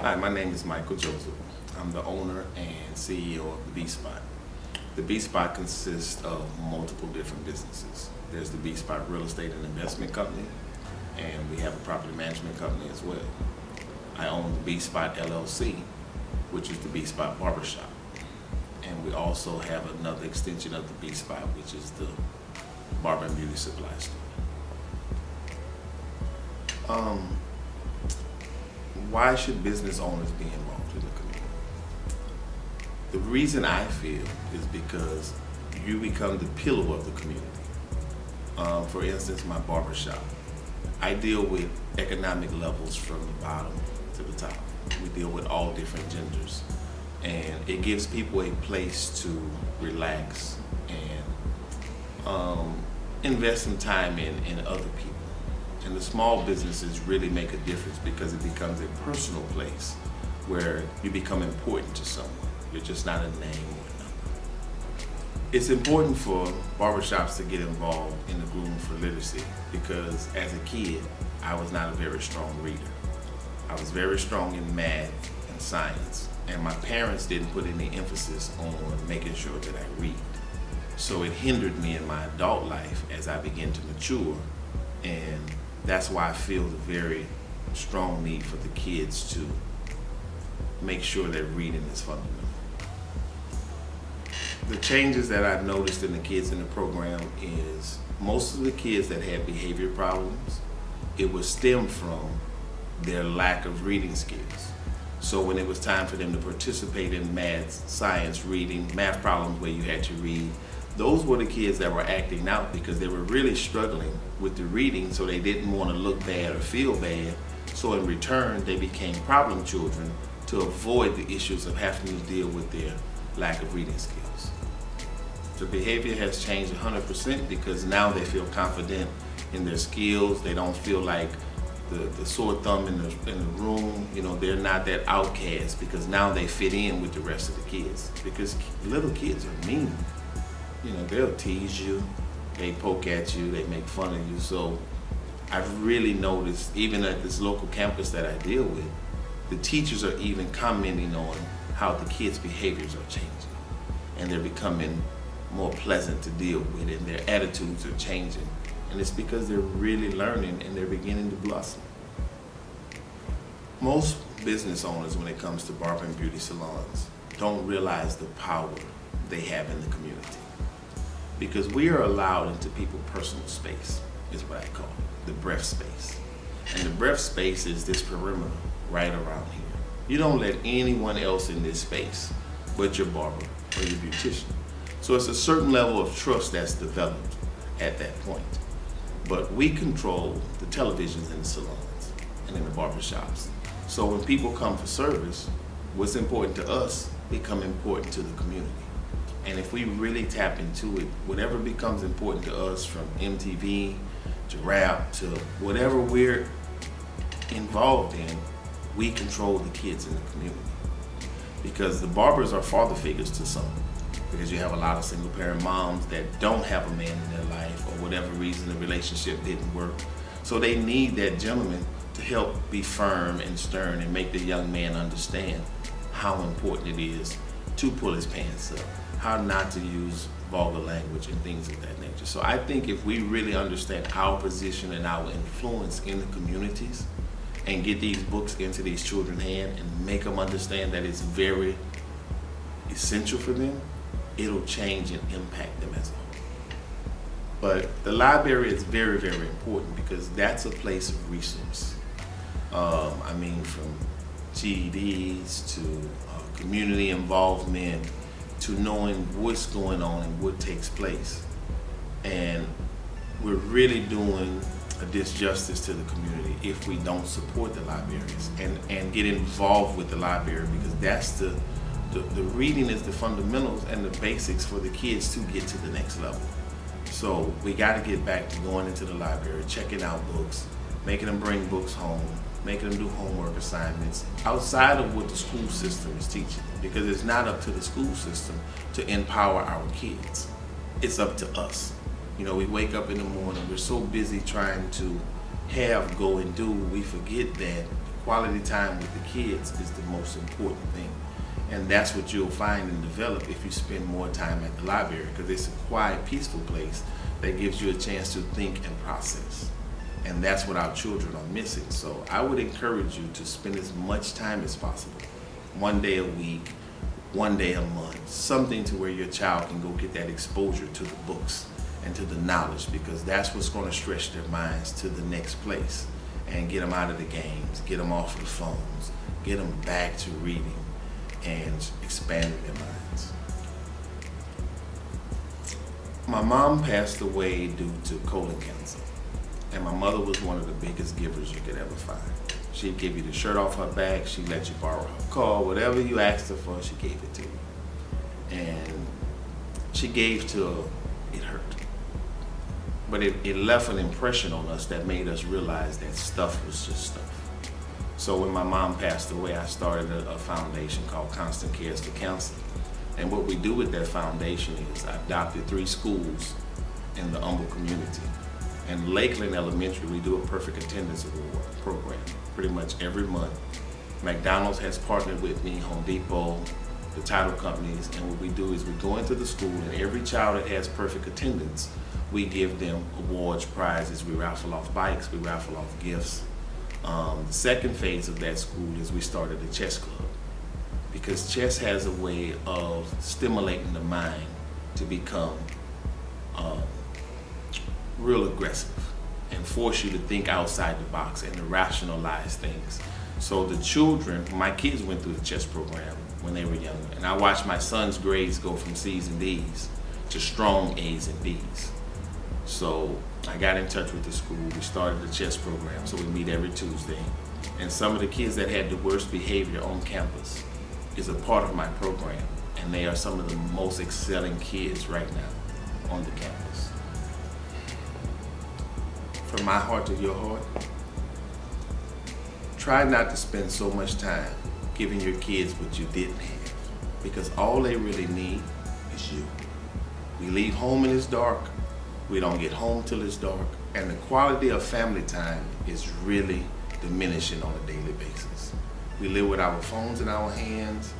Hi, my name is Michael Joseph. I'm the owner and CEO of the B Spot. The B Spot consists of multiple different businesses. There's the B Spot Real Estate and Investment Company, and we have a property management company as well. I own the B Spot LLC, which is the B Spot Barbershop. And we also have another extension of the B Spot, which is the Barber and Beauty Supply Store. Why should business owners be involved in the community? The reason I feel is because you become the pillar of the community. For instance, my barbershop. I deal with economic levels from the bottom to the top. We deal with all different genders. And it gives people a place to relax and invest some time in other people. And the small businesses really make a difference because it becomes a personal place where you become important to someone. You're just not a name or a number. It's important for barbershops to get involved in the Groomed for literacy because as a kid, I was not a very strong reader. I was very strong in math and science, and my parents didn't put any emphasis on making sure that I read. So it hindered me in my adult life as I began to mature, and that's why I feel the very strong need for the kids to make sure that reading is fundamental. The changes that I've noticed in the kids in the program is most of the kids that had behavior problems, it would stem from their lack of reading skills. So when it was time for them to participate in math, science, reading, math problems where you had to read, those were the kids that were acting out because they were really struggling with the reading, so they didn't want to look bad or feel bad. So in return, they became problem children to avoid the issues of having to deal with their lack of reading skills. The behavior has changed 100% because now they feel confident in their skills. They don't feel like the sore thumb in the room. You know, they're not that outcast because now they fit in with the rest of the kids. Because little kids are mean. You know, they'll tease you, they poke at you, they make fun of you. So I've really noticed, even at this local campus that I deal with, the teachers are even commenting on how the kids' behaviors are changing. And they're becoming more pleasant to deal with, and their attitudes are changing. And it's because they're really learning and they're beginning to blossom. Most business owners, when it comes to barber and beauty salons, don't realize the power they have in the community. Because we are allowed into people's personal space, is what I call it, the breath space. And the breath space is this perimeter right around here. You don't let anyone else in this space but your barber or your beautician. So it's a certain level of trust that's developed at that point. But we control the televisions in the salons and in the barbershops. So when people come for service, what's important to us become important to the community. And if we really tap into it, whatever becomes important to us, from MTV to rap to whatever we're involved in, we control the kids in the community. Because the barbers are father figures to some. Because you have a lot of single parent moms that don't have a man in their life, or whatever reason the relationship didn't work. So they need that gentleman to help be firm and stern and make the young man understand how important it is to pull his pants up, how not to use vulgar language and things of that nature. So I think if we really understand our position and our influence in the communities and get these books into these children's hands and make them understand that it's very essential for them, it'll change and impact them as a whole. But the library is very, very important because that's a place of resource. I mean, from GEDs to community involvement, to knowing what's going on and what takes place. And we're really doing a disjustice to the community if we don't support the libraries and get involved with the library, because that's the reading is the fundamentals and the basics for the kids to get to the next level. So we got to get back to going into the library, checking out books, making them bring books home, making them do homework assignments outside of what the school system is teaching, because it's not up to the school system to empower our kids. It's up to us. You know, we wake up in the morning, we're so busy trying to have, go, and do, we forget that the quality time with the kids is the most important thing. And that's what you'll find and develop if you spend more time at the library, because it's a quiet, peaceful place that gives you a chance to think and process. And that's what our children are missing. So I would encourage you to spend as much time as possible. 1 day a week, 1 day a month, something to where your child can go get that exposure to the books and to the knowledge, because that's what's going to stretch their minds to the next place and get them out of the games, get them off of the phones, get them back to reading and expanding their minds. My mom passed away due to colon cancer, and my mother was one of the biggest givers you could ever find. She'd give you the shirt off her back, she'd let you borrow her car, whatever you asked her for, she gave it to you. And she gave till it hurt. But it left an impression on us that made us realize that stuff was just stuff. So when my mom passed away, I started a foundation called Constant Cares for Cancer. And what we do with that foundation is I adopted 3 schools in the Humble community. In Lakeland Elementary, we do a perfect attendance award program pretty much every month. McDonald's has partnered with me, Home Depot, the title companies, and what we do is we go into the school, and every child that has perfect attendance, we give them awards, prizes, we raffle off bikes, we raffle off gifts. The second phase of that school is we started a chess club, because chess has a way of stimulating the mind to become real aggressive and force you to think outside the box and to rationalize things. So the children, my kids went through the chess program when they were younger, and I watched my son's grades go from C's and D's to strong A's and B's. So I got in touch with the school, we started the chess program, so we meet every Tuesday. And some of the kids that had the worst behavior on campus is a part of my program, and they are some of the most excelling kids right now on the campus. From my heart to your heart, try not to spend so much time giving your kids what you didn't have, because all they really need is you. We leave home and it's dark. We don't get home till it's dark, and the quality of family time is really diminishing on a daily basis. We live with our phones in our hands.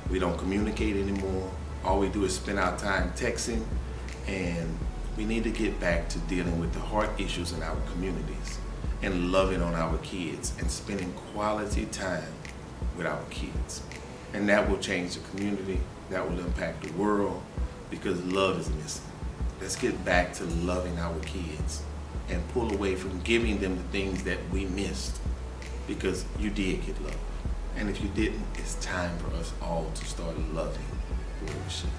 We don't communicate anymore. All we do is spend our time texting, and we need to get back to dealing with the heart issues in our communities and loving on our kids and spending quality time with our kids. And that will change the community, that will impact the world, because love is missing. Let's get back to loving our kids and pull away from giving them the things that we missed, because you did get love. And if you didn't, it's time for us all to start loving the way we should.